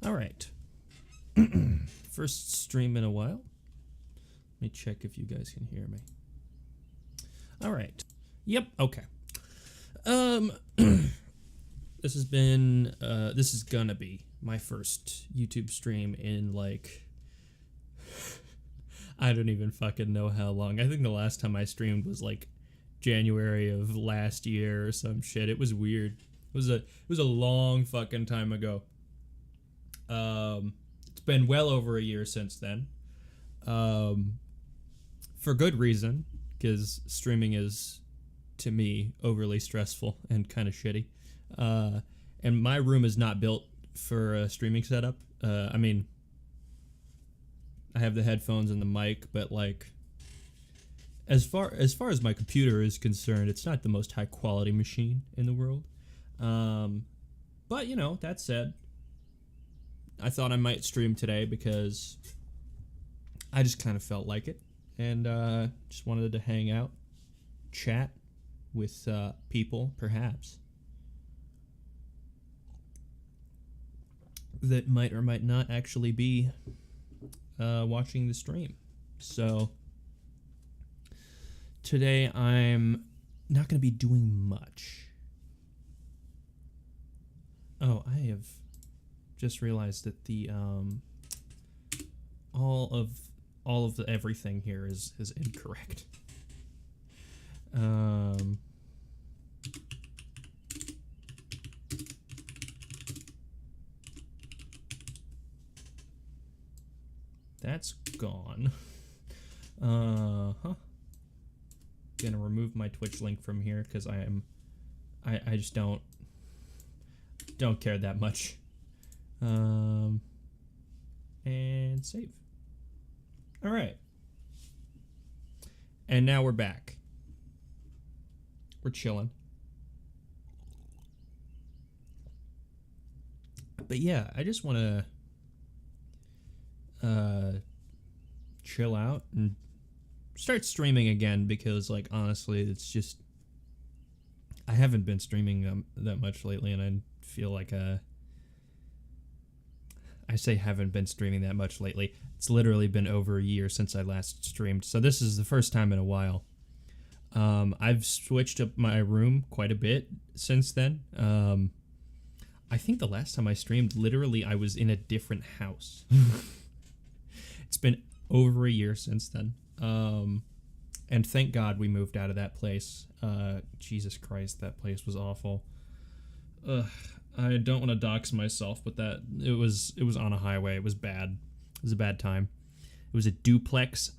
All right. First stream in a while. Let me check if you guys can hear me. All right. Yep. Okay. This has been. This is gonna be my first YouTube stream in like. I don't even fucking know how long. I think the last time I streamed was like January of last year or some shit. It was weird. It was a long fucking time ago. It's been well over a year since then. For good reason, because streaming is, to me, overly stressful and kind of shitty. And my room is not built for a streaming setup. I mean, I have the headphones and the mic, but like, as far as my computer is concerned, it's not the most high quality machine in the world. But you know, that said, I thought I might stream today because I just kind of felt like it, and just wanted to hang out, chat with people, perhaps, that might or might not actually be watching the stream. So today I'm not going to be doing much. Oh, I have just realized that the all of the everything here is incorrect. That's gone. Gonna remove my Twitch link from here because I just don't care that much. And save. All right. And now we're back. We're chilling. But yeah, I just want to chill out and start streaming again because, like, honestly, it's just I haven't been streaming that much lately, and I feel like I say haven't been streaming that much lately. It's literally been over a year since I last streamed, so this is the first time in a while. I've switched up my room quite a bit since then. I think the last time I streamed, literally, I was in a different house. It's been over a year since then. And thank God we moved out of that place. Jesus Christ, that place was awful. I don't want to dox myself, but it was on a highway. It was bad. It was a bad time. It was a duplex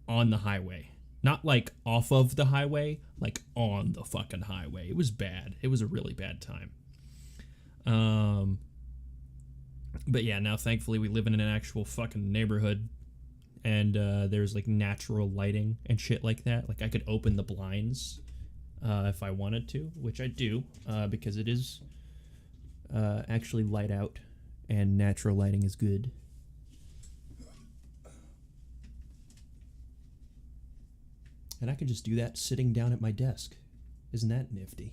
on the highway. Not like off of the highway, like on the fucking highway. It was bad. It was a really bad time. But yeah, now thankfully we live in an actual fucking neighborhood, and there's like natural lighting and shit like that. Like I could open the blinds if I wanted to, which I do, because it is actually light out, and natural lighting is good. And I can just do that sitting down at my desk. Isn't that nifty?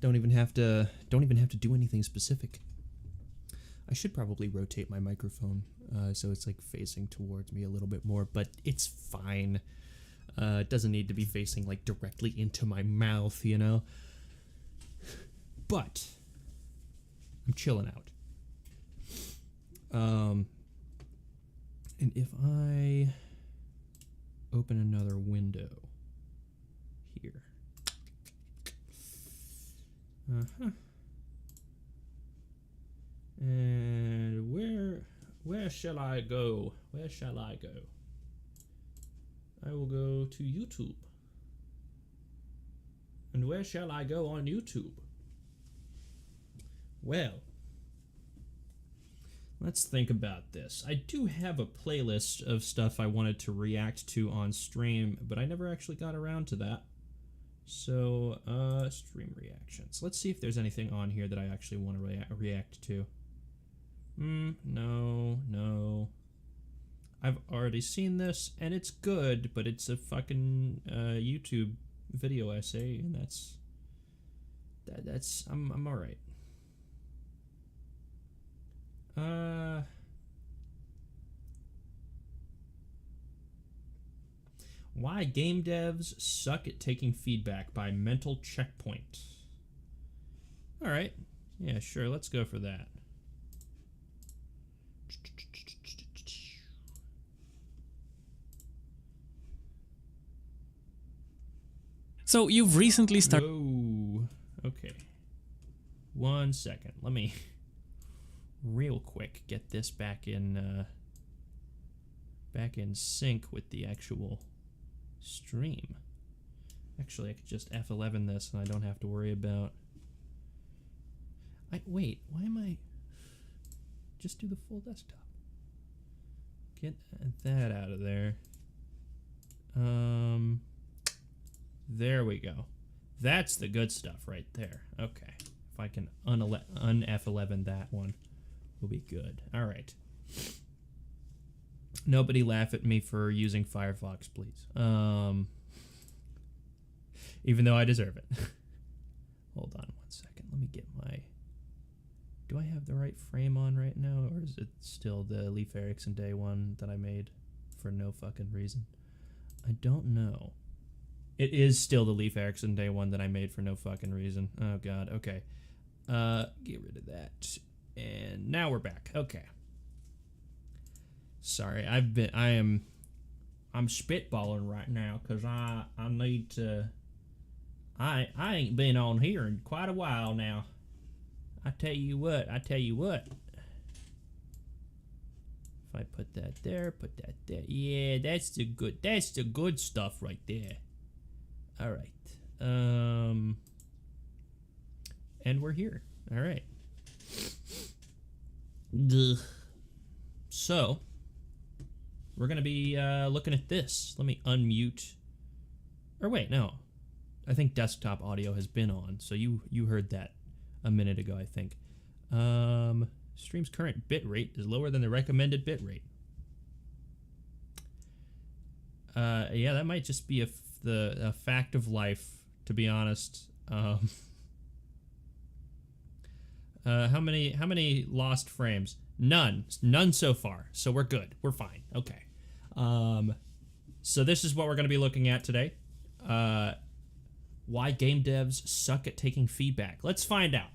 Don't even have to do anything specific. I should probably rotate my microphone so it's like facing towards me a little bit more, but it's fine. It doesn't need to be facing like directly into my mouth, you know? But I'm chilling out. And if I open another window here. And where shall I go? Where shall I go? I will go to YouTube. And where shall I go on YouTube? Well, let's think about this. I do have a playlist of stuff I wanted to react to on stream, but I never actually got around to that. So, stream reactions. Let's see if there's anything on here that I actually want to react to. No. I've already seen this, and it's good, but it's a fucking YouTube video essay, and that's I'm alright. Why game devs suck at taking feedback by Mental Checkpoint. All right. Yeah, sure. Let's go for that. So you've recently started. Whoa. Okay. 1 second. Let me real quick get this back in sync with the actual stream. Actually, I could just F11 this and I don't have to worry about. Wait, why am I? Just do the full desktop. Get that out of there. There we go. That's the good stuff right there. Okay. If I can un-F11 that one, we'll be good. All right. Nobody laugh at me for using Firefox, please. Even though I deserve it. Hold on 1 second. Let me get my... Do I have the right frame on right now, or is it still the Leif Erikson Day one that I made for no fucking reason? I don't know. It is still the Leif Erikson Day one that I made for no fucking reason. Oh god, okay. Get rid of that. And now we're back. Okay. Sorry, I'm spitballing right now because I need to. I ain't been on here in quite a while now. I tell you what. If I put that there, put that there. Yeah, that's the good stuff right there. All right. And we're here. All right. So, we're going to be looking at this. Let me unmute. Or wait, no. I think desktop audio has been on, so you heard that a minute ago, I think. Stream's current bitrate is lower than the recommended bitrate. Yeah, that might just be a fact of life, to be honest. How many lost frames? None so far. So we're good. We're fine. Okay. So this is what we're going to be looking at today. Why game devs suck at taking feedback. Let's find out.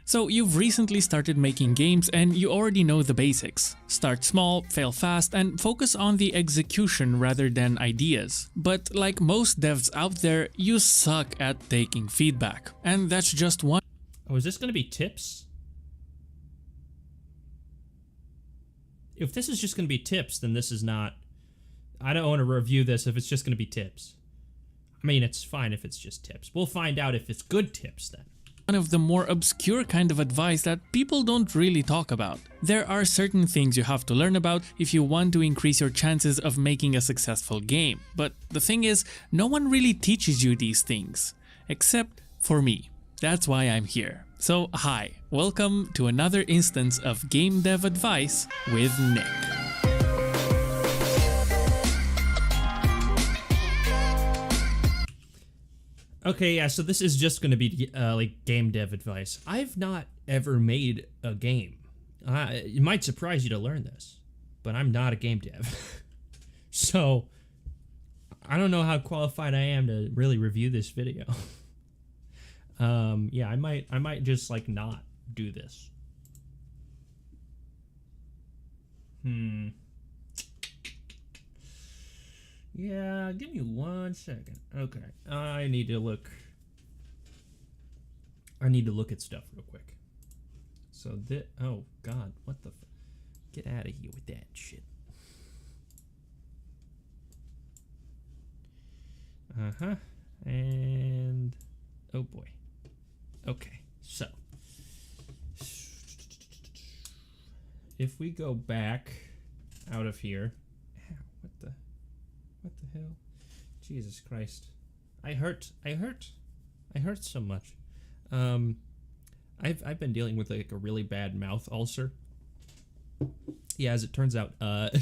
So you've recently started making games and you already know the basics. Start small, fail fast, and focus on the execution rather than ideas. But like most devs out there, you suck at taking feedback. And that's just one. Oh, is this going to be tips? If this is just going to be tips, then this is not... I don't want to review this if it's just going to be tips. I mean, it's fine if it's just tips. We'll find out if it's good tips then. One of the more obscure kind of advice that people don't really talk about. There are certain things you have to learn about if you want to increase your chances of making a successful game. But the thing is, no one really teaches you these things. Except for me. That's why I'm here. So hi, welcome to another instance of Game Dev Advice with Nick. Okay, yeah, so this is just going to be like game dev advice. I've not ever made a game. It might surprise you to learn this, but I'm not a game dev. So, I don't know how qualified I am to really review this video. Yeah, I might just like not do this. Yeah, give me 1 second. Okay, I need to look at stuff real quick. So oh god, what the get out of here with that shit. And oh boy. Okay, so if we go back out of here, what the hell? Jesus Christ. I hurt so much. I've been dealing with like a really bad mouth ulcer. Yeah, as it turns out, hold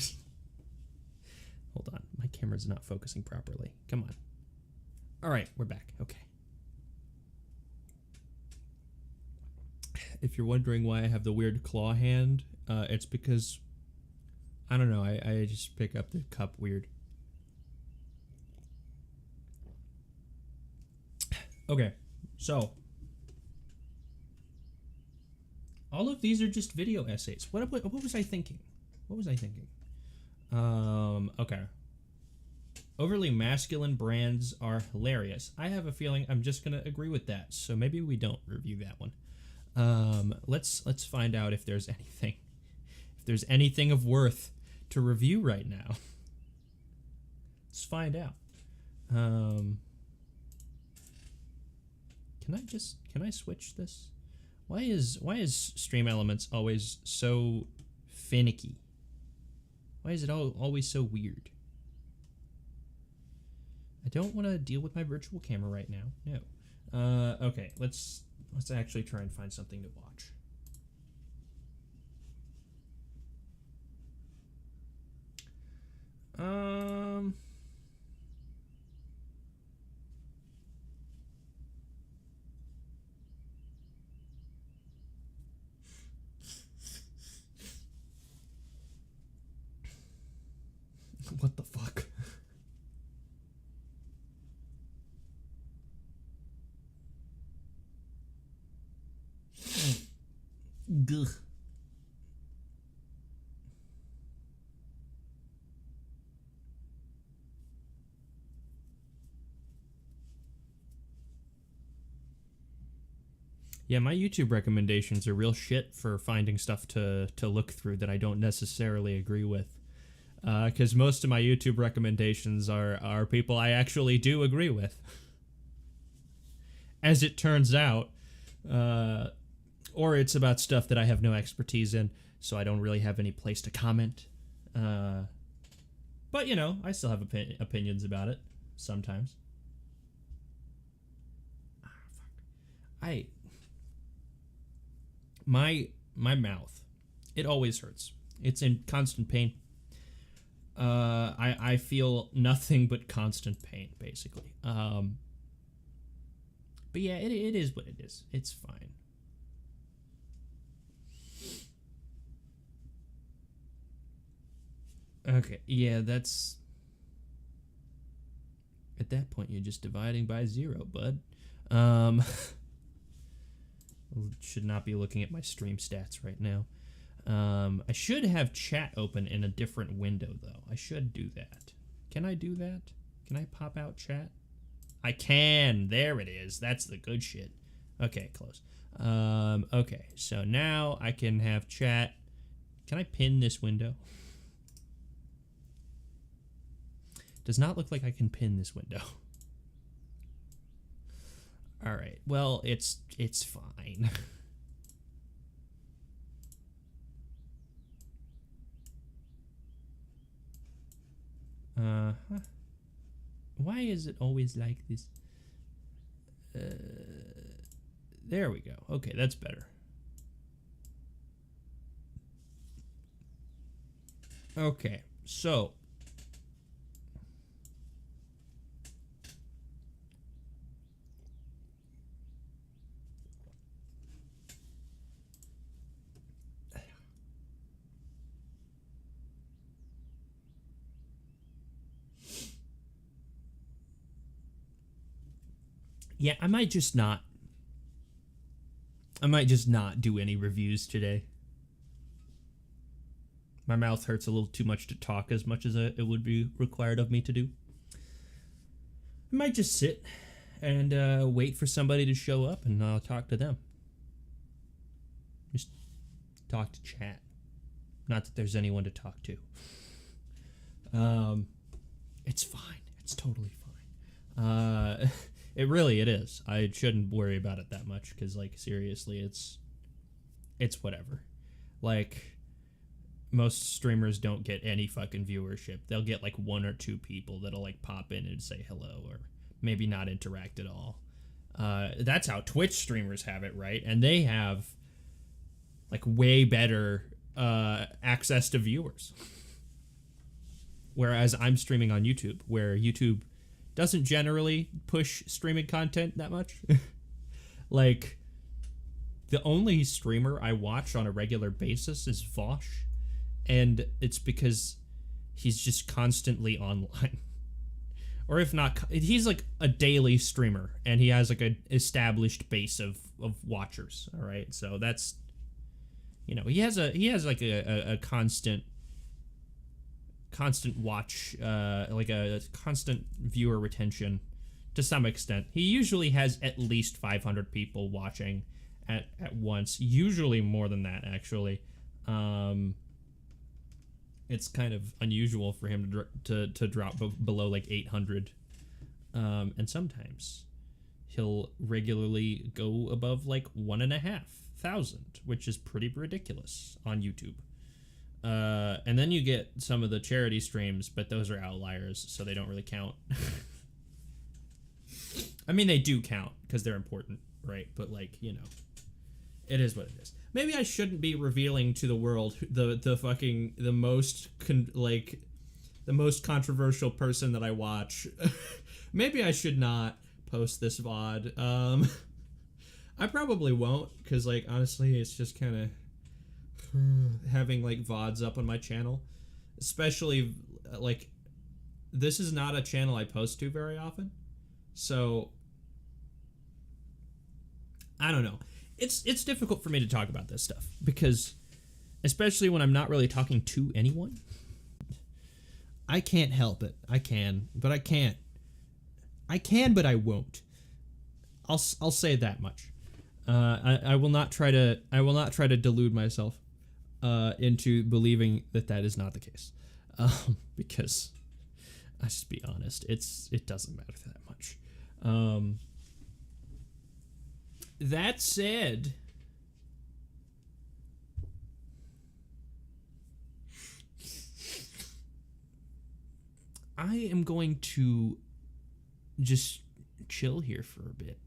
on. My camera's not focusing properly. Come on. All right, we're back. Okay. If you're wondering why I have the weird claw hand, it's because I don't know. I just pick up the cup weird. Okay, so all of these are just video essays. What was I thinking? What was I thinking? Okay. Overly masculine brands are hilarious. I have a feeling I'm just gonna agree with that. So maybe we don't review that one. Let's find out if there's anything of worth to review right now. Let's find out. Can I switch this? Why is Stream Elements always so finicky? Why is it always so weird? I don't want to deal with my virtual camera right now. No. Okay, let's actually try and find something to watch. What the fuck? Gugh. Yeah, my YouTube recommendations are real shit for finding stuff to look through that I don't necessarily agree with. Because most of my YouTube recommendations are people I actually do agree with. As it turns out. Or it's about stuff that I have no expertise in, so I don't really have any place to comment. But, you know, I still have opinions about it, sometimes. My mouth, it always hurts. It's in constant pain. I feel nothing but constant pain, basically. But yeah, it is what it is. It's fine. Okay, yeah, that's... At that point, you're just dividing by 0, bud. Should not be looking at my stream stats right now. I should have chat open in a different window, though. I should do that. Can I do that? Can I pop out chat? I can! There it is. That's the good shit. Okay, close. Okay, so now I can have chat. Can I pin this window? Does not look like I can pin this window. All right. Well, it's fine. Why is it always like this? There we go. Okay, that's better. Okay, so yeah, I might just not do any reviews today. My mouth hurts a little too much to talk as much as it would be required of me to do. I might just sit and wait for somebody to show up and I'll talk to them. Just talk to chat. Not that there's anyone to talk to. It's fine. It's totally fine. It is. I shouldn't worry about it that much because, like, seriously, it's whatever. Like, most streamers don't get any fucking viewership. They'll get, like, 1 or 2 people that'll, like, pop in and say hello or maybe not interact at all. That's how Twitch streamers have it, right? And they have, like, way better access to viewers. Whereas I'm streaming on YouTube, where YouTube doesn't generally push streaming content that much. Like, The only streamer I watch on a regular basis is Vosh, and it's because he's just constantly online. Or if not, he's like a daily streamer, and he has like an established base of watchers. All right, so that's, you know, he has like a constant watch, like a constant viewer retention to some extent. He usually has at least 500 people watching at once, usually more than that, actually. It's kind of unusual for him to drop below like 800, and sometimes he'll regularly go above like 1,500, which is pretty ridiculous on YouTube. And then you get some of the charity streams, but those are outliers, so they don't really count. I mean, they do count because they're important, right? But like, you know, it is what it is. Maybe I shouldn't be revealing to the world the most controversial person that I watch. Maybe I should not post this VOD. I probably won't, because like honestly, it's just kind of having like VODs up on my channel, especially like this is not a channel I post to very often, so I don't know. It's difficult for me to talk about this stuff because, especially when I'm not really talking to anyone, I can't help it. I can, but I can't. I can, but I won't. I'll say that much. I will not try to delude myself into believing that is not the case, because let's just be honest, it doesn't matter that much. That said, I am going to just chill here for a bit.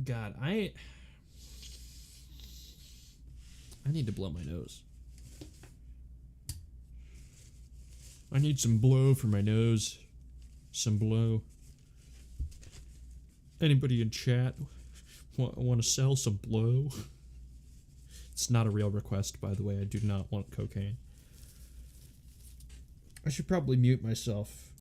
God, I need to blow my nose. I need some blow for my nose. Some blow. Anybody in chat want to sell some blow? It's not a real request, by the way. I do not want cocaine. I should probably mute myself.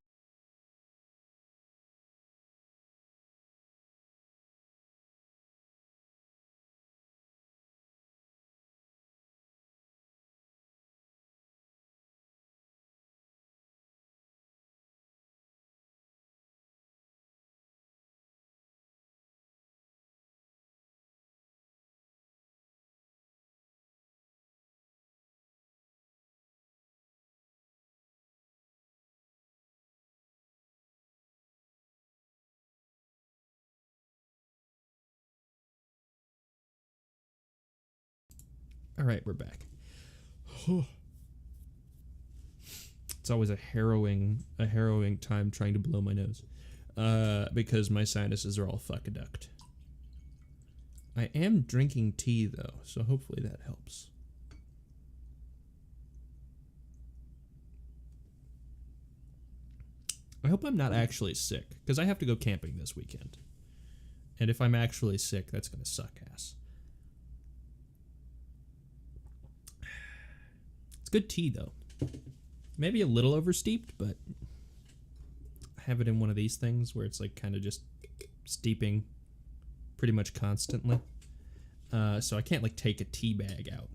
All right, we're back. It's always a harrowing time trying to blow my nose, because my sinuses are all fuck-a-ducked. I am drinking tea though, so hopefully that helps. I hope I'm not actually sick, because I have to go camping this weekend. And if I'm actually sick, that's gonna suck ass. It's good tea, though. Maybe a little oversteeped, but I have it in one of these things where it's like kind of just steeping pretty much constantly. So I can't like take a tea bag out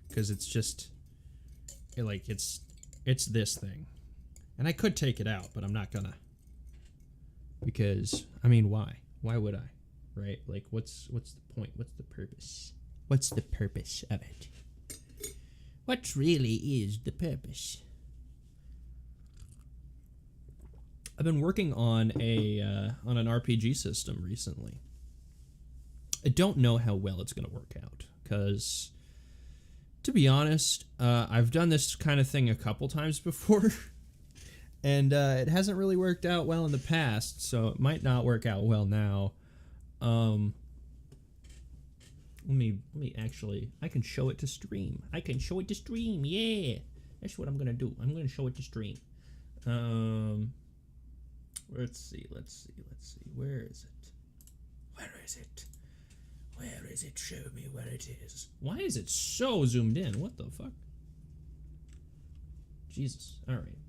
because it's just it's this thing. And I could take it out, but I'm not gonna. Because, I mean, why? Why would I? Right? Like, what's the point? What's the purpose? What's the purpose of it? What really is the purpose? I've been working on an RPG system recently. I don't know how well it's going to work out, because, to be honest, I've done this kind of thing a couple times before, and it hasn't really worked out well in the past, so it might not work out well now. Let me actually, I can show it to stream. I can show it to stream, yeah. That's what I'm gonna do. I'm gonna show it to stream. Let's see. Where is it? Where is it? Show me where it is. Why is it so zoomed in? What the fuck? Jesus. All right.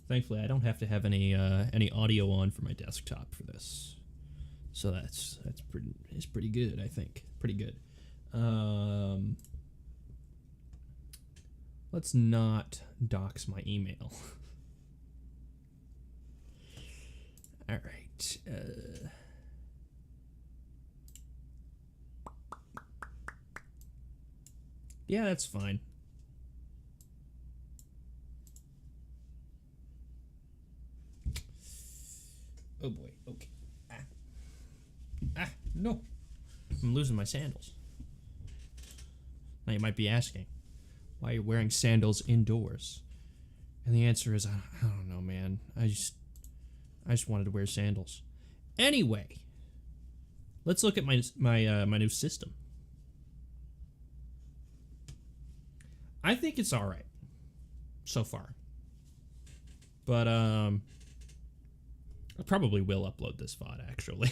Thankfully, I don't have to have any audio on for my desktop for this, so that's pretty good. I think pretty good. Let's not dox my email. All right. Yeah, that's fine. Oh boy. Okay. No. I'm losing my sandals. Now you might be asking, why are you wearing sandals indoors? And the answer is, I don't know, man. I just wanted to wear sandals. Anyway, let's look at my new system. I think it's all right so far, but I probably will upload this VOD actually.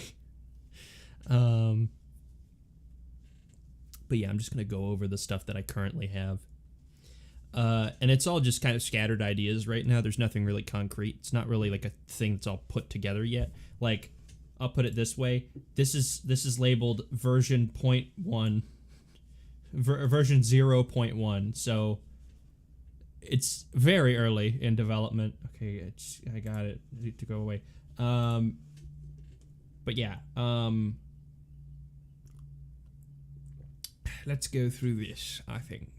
But yeah, I'm just gonna go over the stuff that I currently have. And it's all just kind of scattered ideas right now. There's nothing really concrete. It's not really like a thing that's all put together yet. Like, I'll put it this way. This is labeled version 0.1, version 0.1. So it's very early in development. Okay, I got it. I need to go away. But yeah, let's go through this, I think.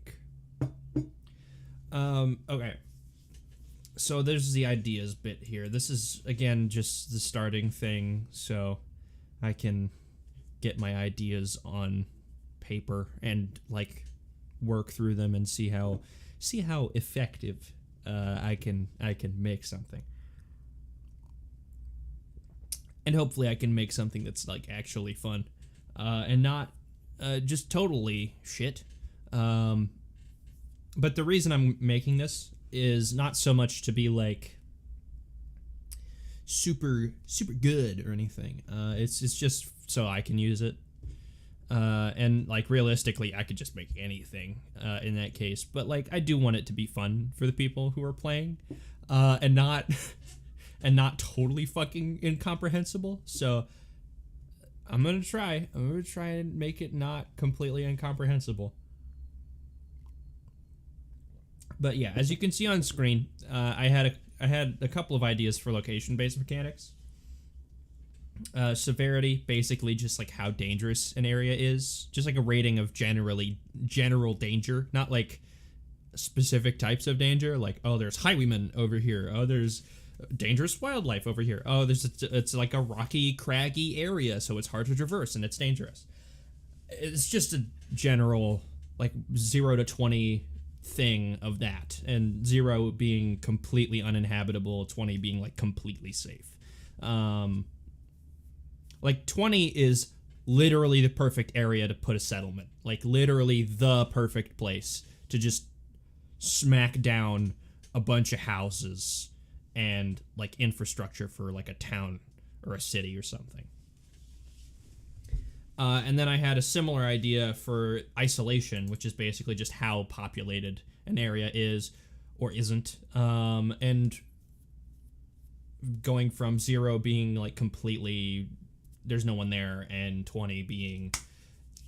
Okay. So there's the ideas bit here. This is, again, just the starting thing, so I can get my ideas on paper and, like, work through them and see how effective I can make something. And hopefully I can make something that's, like, actually fun, and not just totally shit. But the reason I'm making this is not so much to be like super good or anything. It's just so I can use it. And like realistically, I could just make anything in that case. But like I do want it to be fun for the people who are playing, and not totally fucking incomprehensible. So I'm gonna try and make it not completely incomprehensible. But yeah, as you can see on screen, I had a couple of ideas for location-based mechanics. Severity, basically just like how dangerous an area is, just like a rating of general danger, not like specific types of danger. Like, oh, there's highwaymen over here. Oh, there's dangerous wildlife over here. Oh, it's like a rocky, craggy area, so it's hard to traverse and it's dangerous. It's just a general like 0 to 20 thing of that, and 0 being completely uninhabitable, 20 being like completely safe. Like 20 is literally the perfect area to put a settlement, like literally the perfect place to just smack down a bunch of houses and like infrastructure for like a town or a city or something. And then I had a similar idea for isolation, which is basically just how populated an area is or isn't. And going from 0 being like completely there's no one there, and 20 being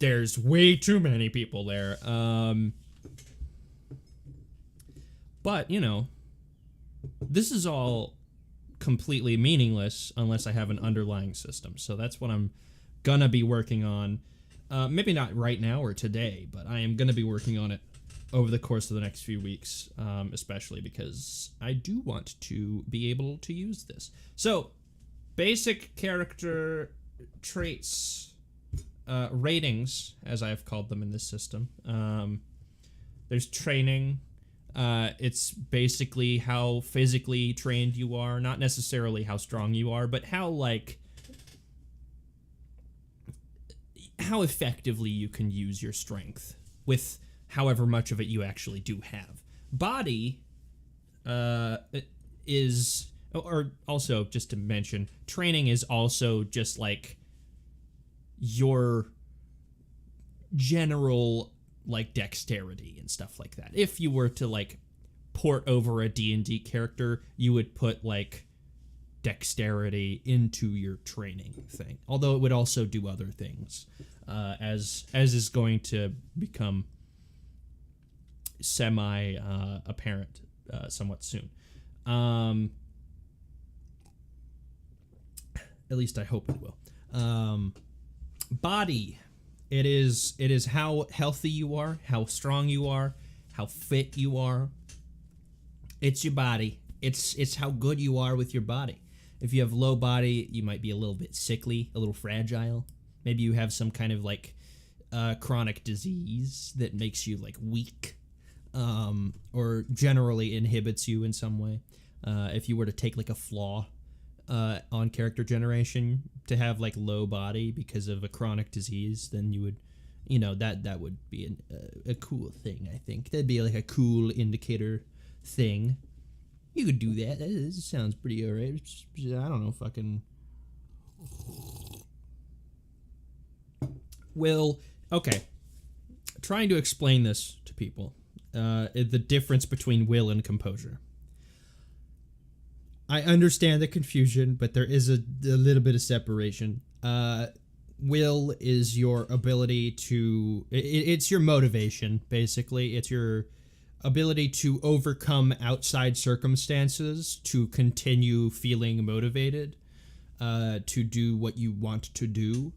there's way too many people there. But, you know, this is all completely meaningless unless I have an underlying system. So that's what I'm gonna be working on. Maybe not right now or today, but I am gonna be working on it over the course of the next few weeks, especially because I do want to be able to use this. So, basic character traits, ratings, as I've called them in this system. There's training. It's basically how physically trained you are, not necessarily how strong you are, but how effectively you can use your strength with however much of it you actually do have. Body is, or also just to mention, training is also just like your general like dexterity and stuff like that. If you were to like port over a D&D character, you would put like dexterity into your training thing, although it would also do other things, as is going to become semi apparent somewhat soon. At least I hope it will. Body, it is how healthy you are, how strong you are, how fit you are. It's your body. It's how good you are with your body. If you have low body, you might be a little bit sickly, a little fragile. Maybe you have some kind of like chronic disease that makes you like weak, or generally inhibits you in some way. If you were to take like a flaw on character generation, to have like low body because of a chronic disease, then you would, that would be a cool thing. I think that'd be like a cool indicator thing. You could do that. That sounds pretty alright. I don't know, fucking. Well, okay. Trying to explain this to people, the difference between will and composure. I understand the confusion, but there is a little bit of separation. Will is your ability to... It's your motivation, basically. It's your ability to overcome outside circumstances to continue feeling motivated, to do what you want to do.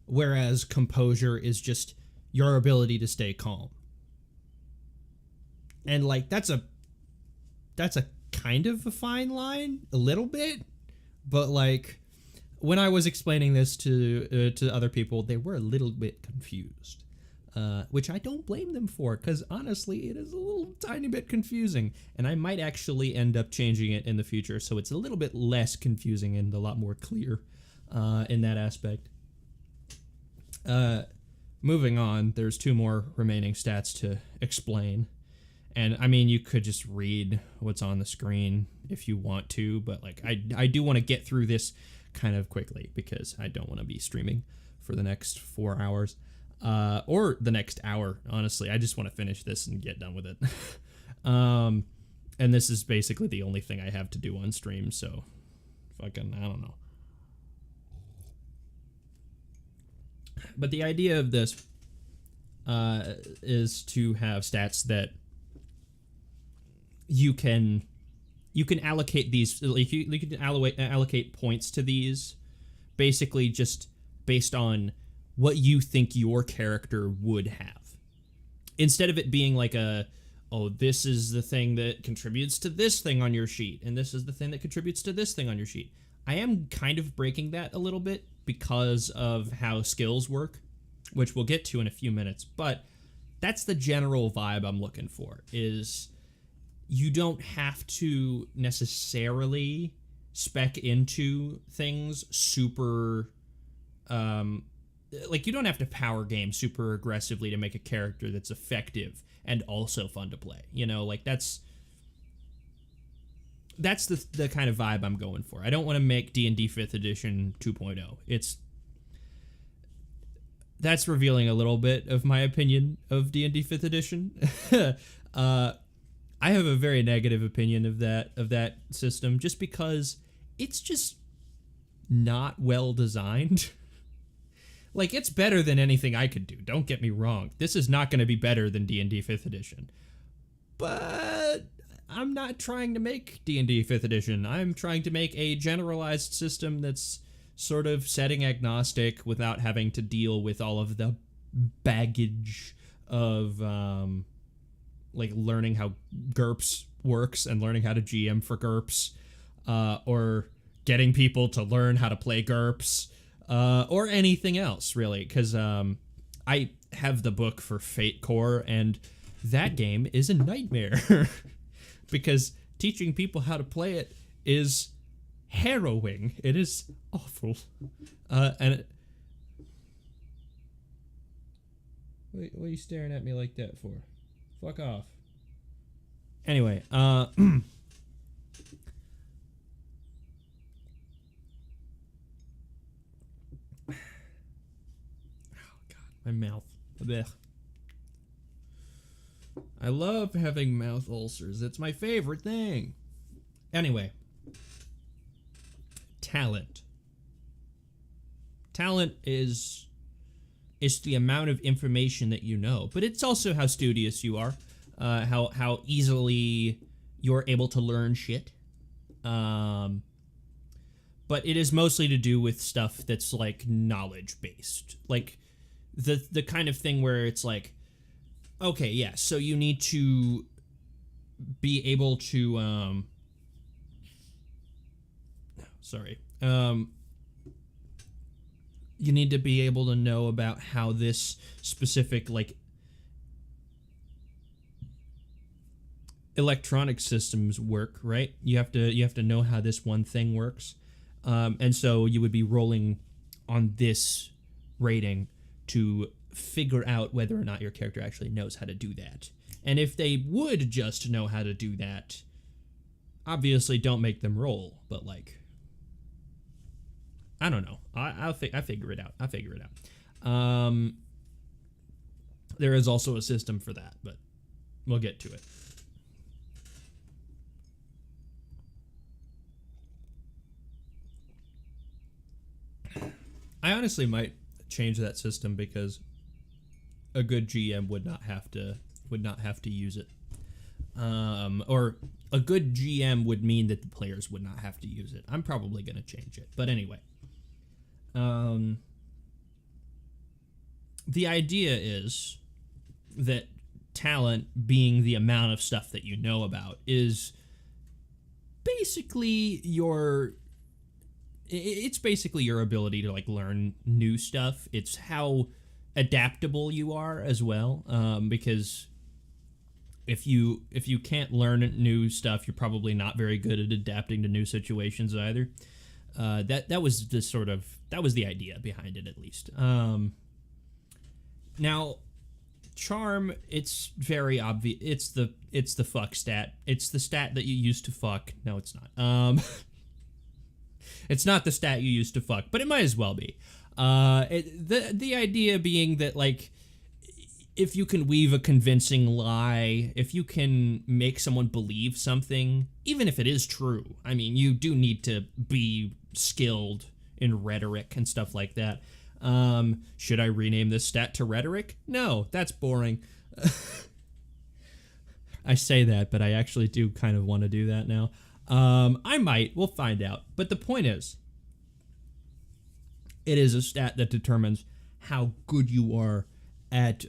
Whereas composure is just your ability to stay calm. And, like, that's a kind of a fine line, a little bit, but like when I was explaining this to other people, they were a little bit confused, which I don't blame them for, because honestly, it is a little tiny bit confusing, and I might actually end up changing it in the future so it's a little bit less confusing and a lot more clear in that aspect. Moving on, there's 2 more remaining stats to explain. And I mean, you could just read what's on the screen if you want to, but like I do want to get through this kind of quickly because I don't want to be streaming for the next 4 hours, or the next hour. Honestly, I just want to finish this and get done with it. And this is basically the only thing I have to do on stream, so fucking I don't know. But the idea of this is to have stats that you can allocate these, like you can allocate points to these, basically just based on what you think your character would have, instead of it being like this is the thing that contributes to this thing on your sheet, and this is the thing that contributes to this thing on your sheet. I am kind of breaking that a little bit because of how skills work, which we'll get to in a few minutes, but that's the general vibe I'm looking for, is you don't have to necessarily spec into things super, like you don't have to power game super aggressively to make a character that's effective and also fun to play. Like that's the kind of vibe I'm going for. I don't want to make D&D 5th edition 2.0. That's revealing a little bit of my opinion of D&D 5th edition. I have a very negative opinion of that system, just because it's just not well designed. Like, it's better than anything I could do, don't get me wrong. This is not going to be better than D&D 5th edition. But I'm not trying to make D&D 5th edition. I'm trying to make a generalized system that's sort of setting agnostic without having to deal with all of the baggage of like learning how GURPS works and learning how to GM for GURPS, or getting people to learn how to play GURPS, or anything else, really, because I have the book for Fate Core, and that game is a nightmare, because teaching people how to play it is harrowing. It is awful. What are you staring at me like that for? Fuck off. Anyway, my mouth. Blech. I love having mouth ulcers. It's my favorite thing. Anyway. Talent. Talent is the amount of information that you know, but it's also how studious you are, how easily you're able to learn shit. But it is mostly to do with stuff that's like knowledge based, like the kind of thing where it's like, okay, yeah, so you need to be able to you need to be able to know about how this specific like electronic systems work, right? You have to know how this one thing works, and so you would be rolling on this rating to figure out whether or not your character actually knows how to do that. And if they would just know how to do that, obviously don't make them roll, but like, I don't know. I figure it out. There is also a system for that, but we'll get to it. I honestly might change that system because a good GM would not have to use it. Or a good GM would mean that the players would not have to use it. I'm probably going to change it. But anyway. The idea is that talent, being the amount of stuff that you know about, is basically your ability to like learn new stuff. It's how adaptable you are as well, because if you can't learn new stuff, you're probably not very good at adapting to new situations either. That was the idea behind it, at least. Now, charm, it's very obvious. It's the fuck stat. It's the stat that you use to fuck. No, it's not. It's not the stat you use to fuck, but it might as well be. The idea being that, like, if you can weave a convincing lie, if you can make someone believe something, even if it is true, I mean, you do need to be skilled in rhetoric and stuff like that. Should I rename this stat to rhetoric? No, that's boring. I say that, but I actually do kind of want to do that now. I might. We'll find out. But the point is, it is a stat that determines how good you are at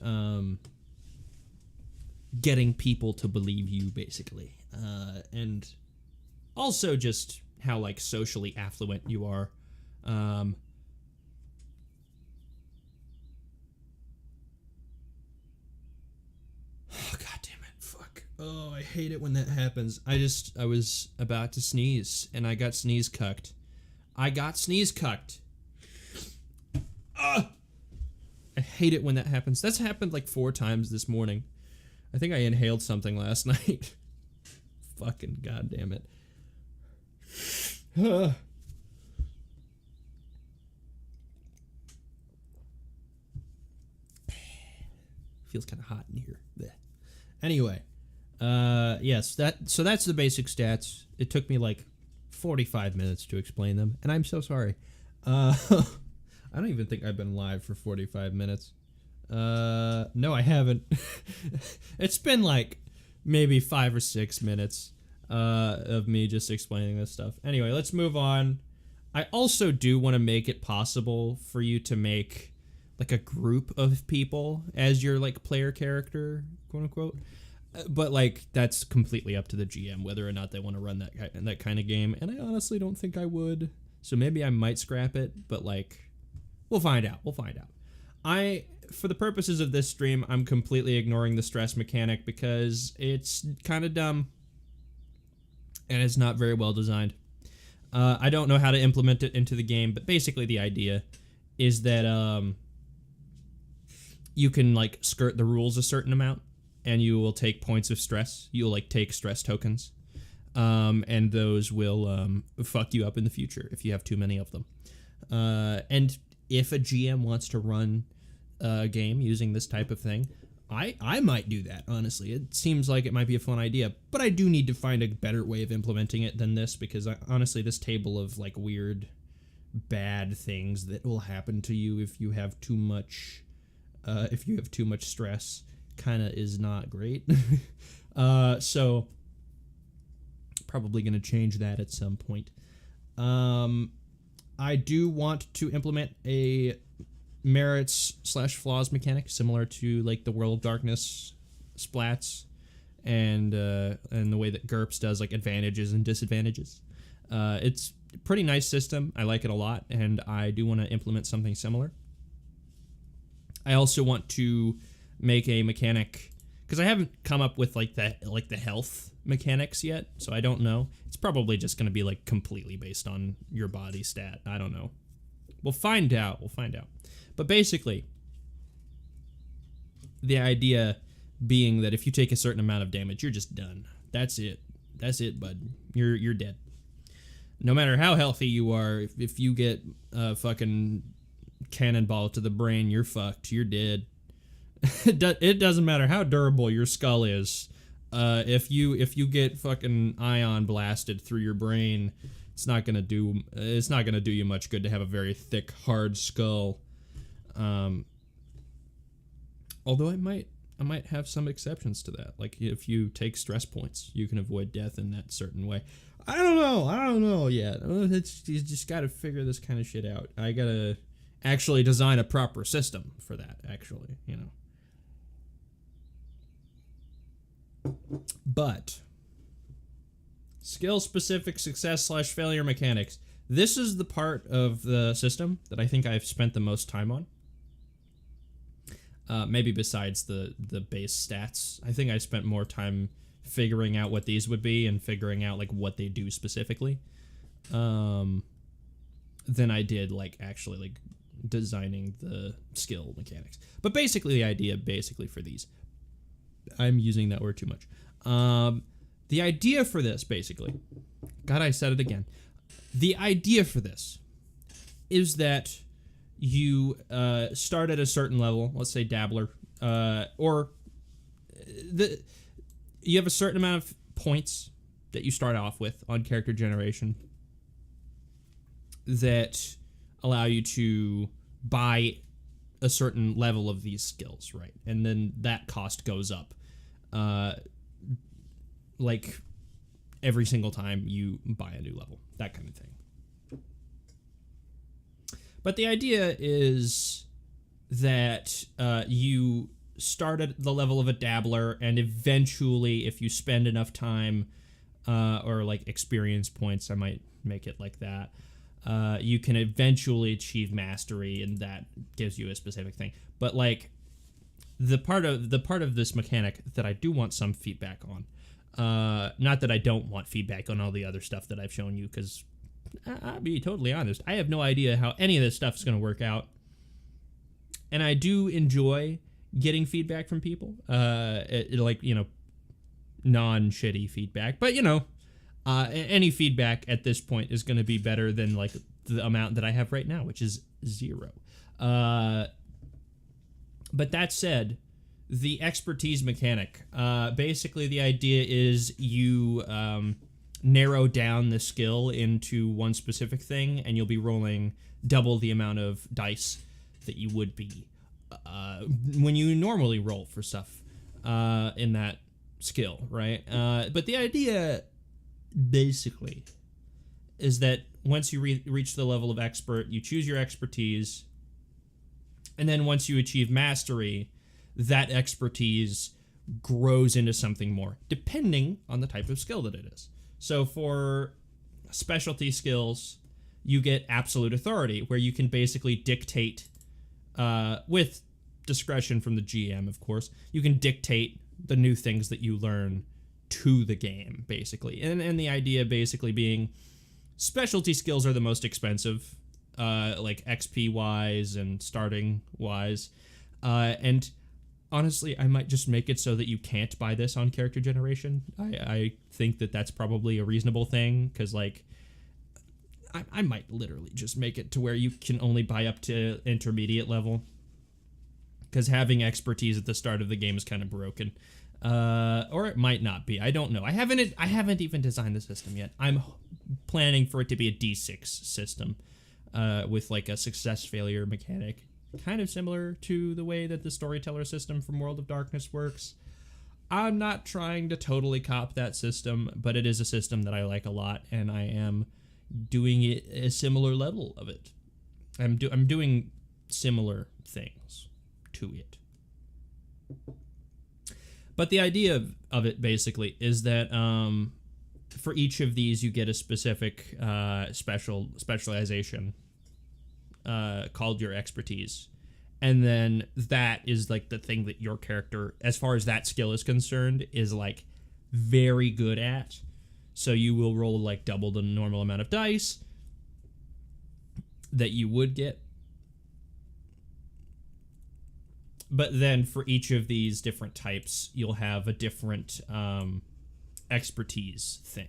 getting people to believe you, basically. And also just how, like, socially affluent you are. Oh, God damn it. Fuck. Oh, I hate it when that happens. I was about to sneeze, and I got sneeze cucked. I hate it when that happens. That's happened like 4 times this morning. I think I inhaled something last night. Fucking goddamn it. Feels kind of hot in here. Blech. Anyway, yes, so that's the basic stats. It took me like 45 minutes to explain them, and I'm so sorry. I don't even think I've been live for 45 minutes. No, I haven't. It's been like maybe 5 or 6 minutes of me just explaining this stuff. Anyway, let's move on. I also do want to make it possible for you to make like a group of people as your like player character, quote unquote. But like that's completely up to the GM whether or not they want to run that kind of game, and I honestly don't think I would. So maybe I might scrap it, but like we'll find out. For the purposes of this stream, I'm completely ignoring the stress mechanic because it's kind of dumb and it's not very well designed. I don't know how to implement it into the game, but basically the idea is that you can like skirt the rules a certain amount. and you will take points of stress. You'll like take stress tokens, and those will fuck you up in the future if you have too many of them. And if a GM wants to run a game using this type of thing, I might do that, honestly. It seems like it might be a fun idea, but I do need to find a better way of implementing it than this, because honestly, this table of like weird, bad things that will happen to you if you have too much stress kind of is not great. So probably going to change that at some point. I do want to implement a merits/flaws mechanic similar to like the World of Darkness splats and the way that GURPS does like advantages and disadvantages. It's a pretty nice system. I like it a lot, and I do want to implement something similar. I also want to make a mechanic, because I haven't come up with like the health mechanics yet, so I don't know. It's probably just going to be like completely based on your body stat. I don't know. We'll find out. But basically, the idea being that if you take a certain amount of damage, you're just done. That's it, bud. You're dead. No matter how healthy you are, if you get a fucking cannonball to the brain, you're fucked. You're dead. It doesn't matter how durable your skull is. If you get fucking ion blasted through your brain, it's not gonna do you much good to have a very thick, hard skull. Although I might have some exceptions to that. Like if you take stress points, you can avoid death in that certain way. I don't know yet. You just got to figure this kind of shit out. I gotta actually design a proper system for that. Actually, But skill-specific success/failure mechanics. This is the part of the system that I think I've spent the most time on. Maybe besides the base stats. I think I spent more time figuring out what these would be and figuring out like what they do specifically, than I did like actually like designing the skill mechanics. But basically the idea for these, I'm using that word too much. The idea for this, basically, God, I said it again. The idea for this is that you start at a certain level, let's say Dabbler, you have a certain amount of points that you start off with on character generation that allow you to buy a certain level of these skills, right? And then that cost goes up. Like every single time you buy a new level, that kind of thing. But the idea is that you start at the level of a Dabbler, and eventually, if you spend enough time or like experience points, I might make it like that, you can eventually achieve mastery, and that gives you a specific thing. But like the part of this mechanic that I do want some feedback on, not that I don't want feedback on all the other stuff that I've shown you, because I'll be totally honest, I have no idea how any of this stuff is going to work out, and I do enjoy getting feedback from people, non-shitty feedback, but any feedback at this point is going to be better than like the amount that I have right now, which is 0. But that said, the expertise mechanic, basically the idea is you narrow down the skill into one specific thing, and you'll be rolling double the amount of dice that you would be when you normally roll for stuff in that skill, right? But the idea basically is that once you reach the level of expert, you choose your expertise, and then once you achieve mastery, that expertise grows into something more, depending on the type of skill that it is. So for specialty skills, you get absolute authority, where you can basically dictate, with discretion from the GM, of course, you can dictate the new things that you learn to the game, basically. And the idea basically being specialty skills are the most expensive, like XP-wise and starting-wise. And honestly, I might just make it so that you can't buy this on character generation. I think that that's probably a reasonable thing, because, like, I might literally just make it to where you can only buy up to intermediate level, because having expertise at the start of the game is kind of broken. Or it might not be. I don't know. I haven't even designed the system yet. I'm planning for it to be a D6 system, with like a success failure mechanic, kind of similar to the way that the storyteller system from World of Darkness works. I'm not trying to totally cop that system, but it is a system that I like a lot, and I am doing it a similar level of it. I'm doing similar things to it. But the idea of it basically is that for each of these you get a specific specialization called your expertise. And then that is like the thing that your character, as far as that skill is concerned, is like very good at. So you will roll like double the normal amount of dice that you would get. But then for each of these different types, you'll have a different expertise thing.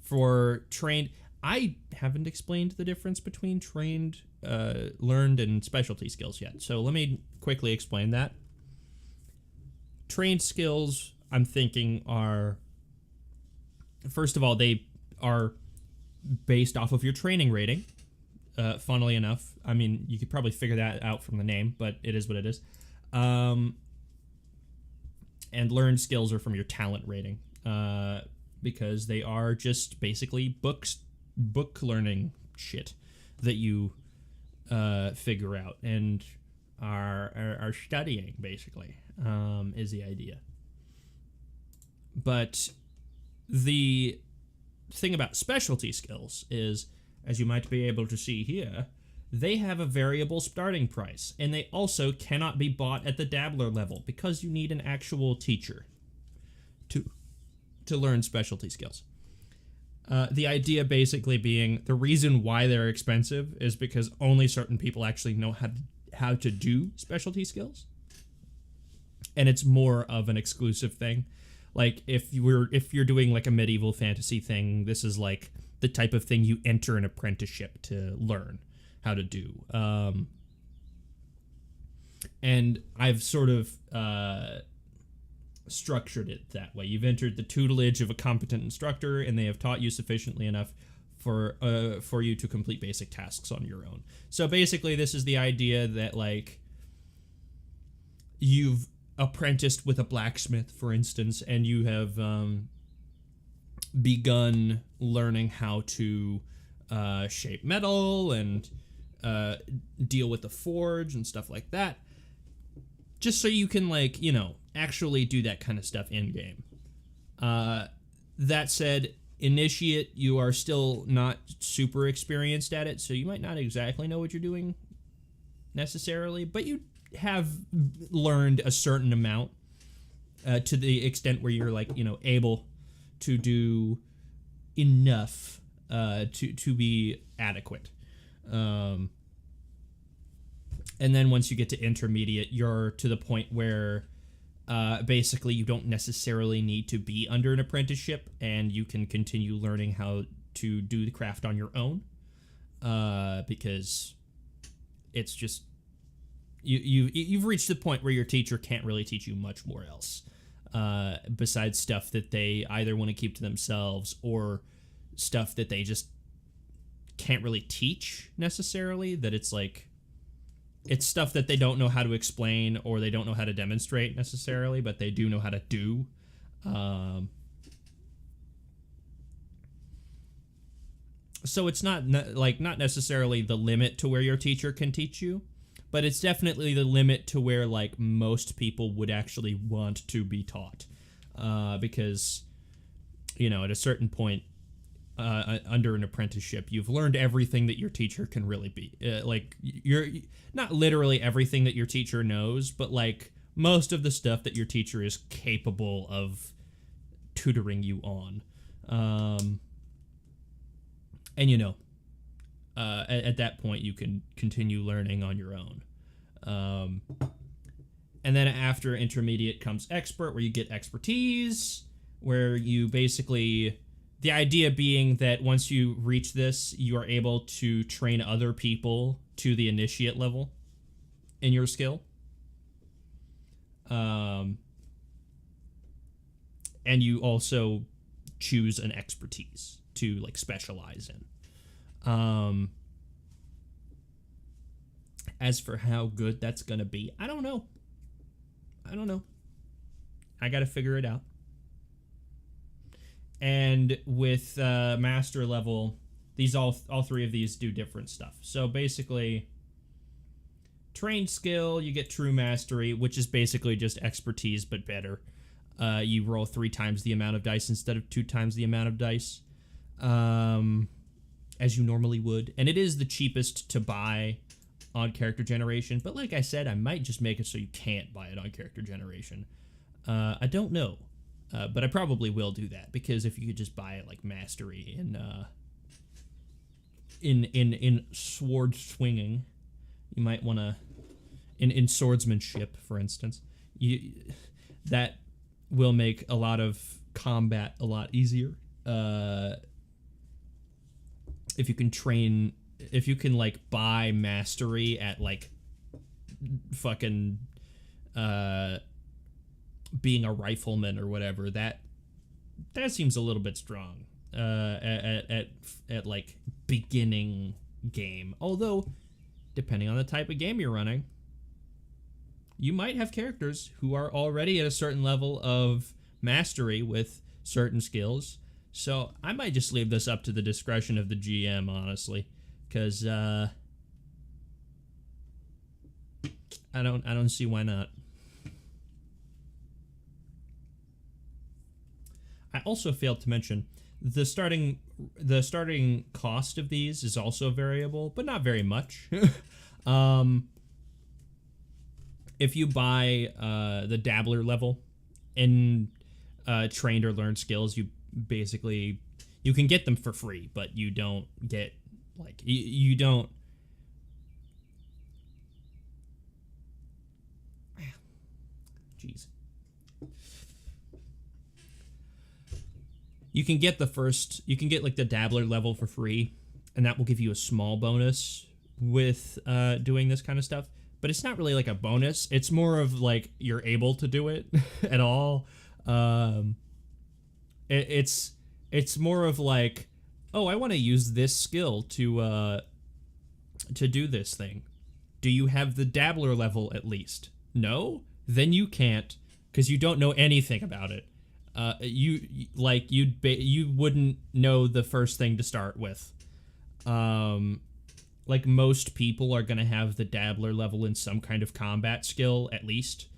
For trained, I haven't explained the difference between trained, learned, and specialty skills yet. So let me quickly explain that. Trained skills, I'm thinking, are... First of all, they are based off of your training rating. Funnily enough, I mean, you could probably figure that out from the name, but it is what it is. And learned skills are from your talent rating, because they are just basically book learning shit that you figure out and are studying, basically, is the idea. But the thing about specialty skills is, as you might be able to see here, they have a variable starting price, and they also cannot be bought at the dabbler level because you need an actual teacher to learn specialty skills. The idea basically being the reason why they're expensive is because only certain people actually know how to do specialty skills, and it's more of an exclusive thing. Like if you're doing like a medieval fantasy thing, this is like the type of thing you enter an apprenticeship to learn how to do. And I've sort of structured it that way. You've entered the tutelage of a competent instructor, and they have taught you sufficiently enough for you to complete basic tasks on your own. So basically, this is the idea that, like, you've apprenticed with a blacksmith, for instance, and you have begun learning how to shape metal and deal with the forge and stuff like that, just so you can, like, you know, actually do that kind of stuff in game. That said, initiate, you are still not super experienced at it, so you might not exactly know what you're doing necessarily, but you have learned a certain amount to the extent where you're, like, you know, able to do enough to be adequate. And then once you get to intermediate, you're to the point where basically you don't necessarily need to be under an apprenticeship, and you can continue learning how to do the craft on your own, because it's just you've reached the point where your teacher can't really teach you much more else, besides stuff that they either want to keep to themselves or stuff that they just can't really teach necessarily, that it's like it's stuff that they don't know how to explain or they don't know how to demonstrate necessarily, but they do know how to do. So it's not necessarily the limit to where your teacher can teach you, but it's definitely the limit to where, like, most people would actually want to be taught, because, you know, at a certain point, under an apprenticeship, you've learned everything that your teacher can really be. Like, you're not literally everything that your teacher knows, but, like, most of the stuff that your teacher is capable of tutoring you on. And, you know, at that point, you can continue learning on your own. And then after intermediate comes expert, where you get expertise, where you basically, the idea being that once you reach this, you are able to train other people to the initiate level in your skill. And you also choose an expertise to like specialize in. As for how good that's gonna be, I don't know. I gotta figure it out. And with master level, these all three of these do different stuff. So basically, trained skill, you get true mastery, which is basically just expertise but better. You roll 3 times the amount of dice instead of 2 times the amount of dice, as you normally would. And it is the cheapest to buy on character generation, but like I said, I might just make it so you can't buy it on character generation. I don't know, but I probably will do that, because if you could just buy it like mastery in sword swinging, you might want to in swordsmanship, for instance, that will make a lot of combat a lot easier. If you can like buy mastery at like fucking being a rifleman or whatever, that seems a little bit strong at like beginning game. Although, depending on the type of game you're running, you might have characters who are already at a certain level of mastery with certain skills. So I might just leave this up to the discretion of the GM, honestly, because I don't see why not. I also failed to mention the starting cost of these is also variable, but not very much. If you buy the dabbler level in trained or learned skills, you can get them for free, but you don't get like you don't. Jeez. You can get like the dabbler level for free, and that will give you a small bonus with doing this kind of stuff. But it's not really like a bonus. It's more of like you're able to do it at all. It's more of like, oh, I want to use this skill to do this thing. Do you have the dabbler level at least? No? Then you can't, because you don't know anything about it. You wouldn't know the first thing to start with. Like most people are gonna have the dabbler level in some kind of combat skill at least,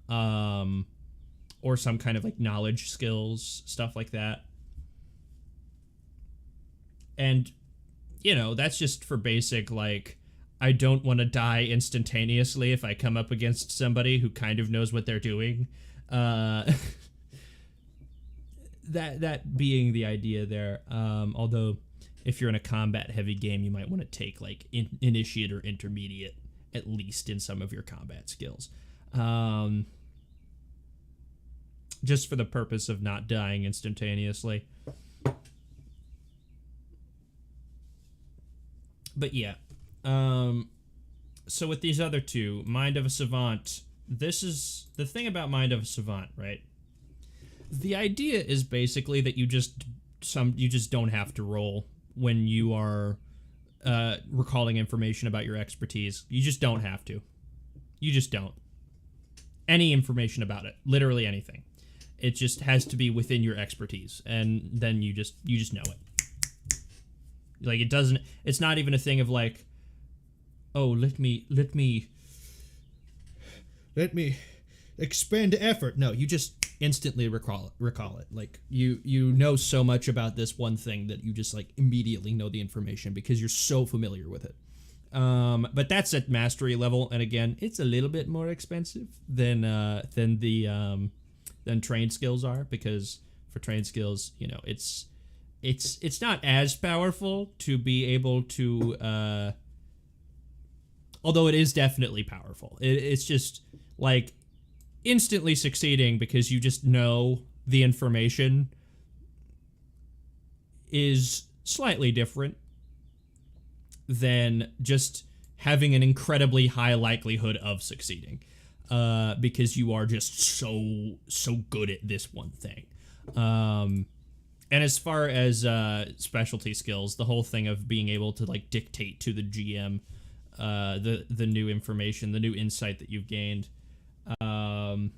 or some kind of like knowledge skills, stuff like that. And that's just for basic, like, I don't want to die instantaneously if I come up against somebody who kind of knows what they're doing. That being the idea there. Although, if you're in a combat-heavy game, you might want to take, like, initiate or intermediate, at least in some of your combat skills. Just for the purpose of not dying instantaneously. But yeah. So with these other two, Mind of a Savant, this is the thing about Mind of a Savant, right? The idea is basically that you just don't have to roll when you are recalling information about your expertise. You just don't have to. You just don't. Any information about it, literally anything. It just has to be within your expertise, and then you just know it. Like, it's not even a thing of like, oh, let me expend effort. No, you just instantly recall it. Like, you know so much about this one thing that you just like immediately know the information because you're so familiar with it. But that's at mastery level, and again, it's a little bit more expensive than trained skills are, because for trained skills, it's not as powerful to be able to, although it is definitely powerful. It's just like instantly succeeding because you just know the information is slightly different than just having an incredibly high likelihood of succeeding, because you are just so good at this one thing. And as far as specialty skills, the whole thing of being able to like dictate to the GM the new information, the new insight that you've gained, I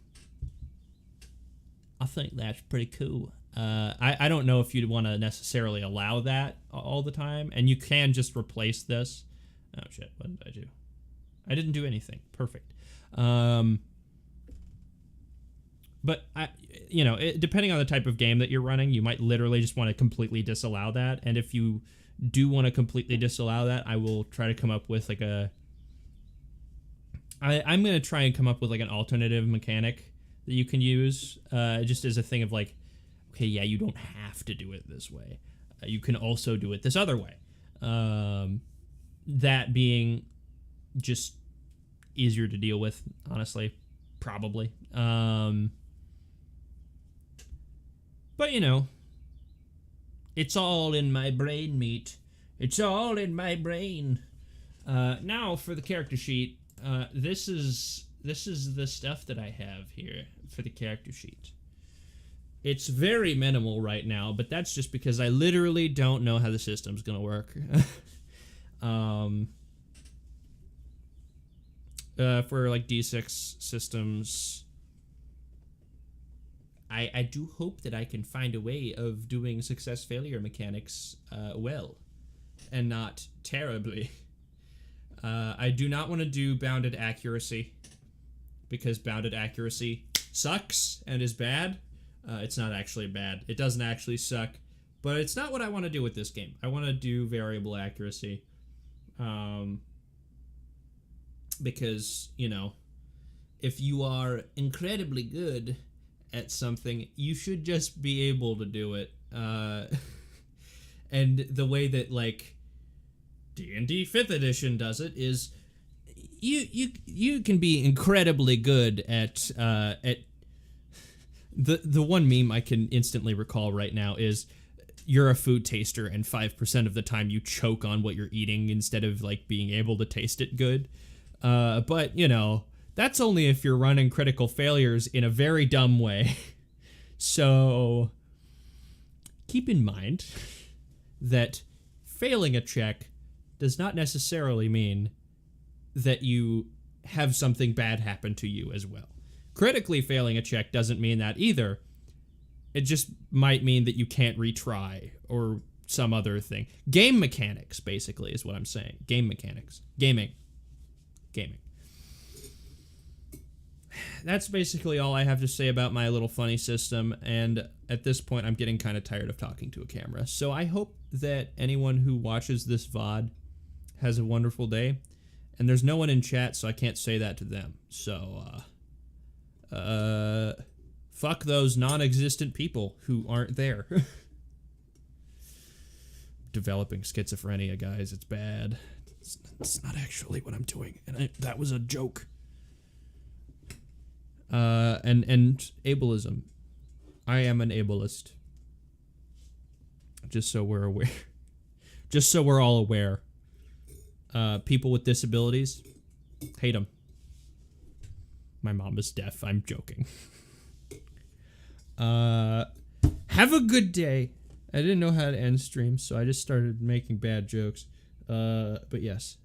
think that's pretty cool. I don't know if you'd want to necessarily allow that all the time, and you can just replace this. Oh shit, what did I do? I didn't do anything. Perfect. But depending on the type of game that you're running, you might literally just want to completely disallow that. And if you do want to completely disallow that, I will try to come up with like I'm going to try and come up with like an alternative mechanic that you can use, just as a thing of like, okay, yeah, you don't have to do it this way. You can also do it this other way. That being just easier to deal with, honestly, probably. But, it's all in my brain, meat. It's all in my brain. Now, for the character sheet, this is the stuff that I have here for the character sheet. It's very minimal right now, but that's just because I literally don't know how the system's gonna work. For like D6 systems, I do hope that I can find a way of doing success-failure mechanics well, and not terribly. I do not want to do bounded accuracy, because bounded accuracy sucks and is bad. It's not actually bad. It doesn't actually suck, but it's not what I want to do with this game. I want to do variable accuracy. Because, if you are incredibly good at something, you should just be able to do it. And the way that, like, D&D 5th edition does it is you can be incredibly good at the one meme I can instantly recall right now is you're a food taster and 5% of the time you choke on what you're eating instead of like being able to taste it good. But that's only if you're running critical failures in a very dumb way. So keep in mind that failing a check does not necessarily mean that you have something bad happen to you as well. Critically failing a check doesn't mean that either. It just might mean that you can't retry or some other thing. Game mechanics, basically, is what I'm saying. Game mechanics. Gaming. That's basically all I have to say about my little funny system, and at this point I'm getting kind of tired of talking to a camera. So I hope that anyone who watches this VOD has a wonderful day, and there's no one in chat, so I can't say that to them. So, fuck those non-existent people who aren't there. Developing schizophrenia, guys, it's bad. It's not actually what I'm doing, and that was a joke. And ableism. I am an ableist. Just so we're aware. Just so we're all aware. People with disabilities, hate them. My mom is deaf. I'm joking. Have a good day. I didn't know how to end streams, so I just started making bad jokes. But yes.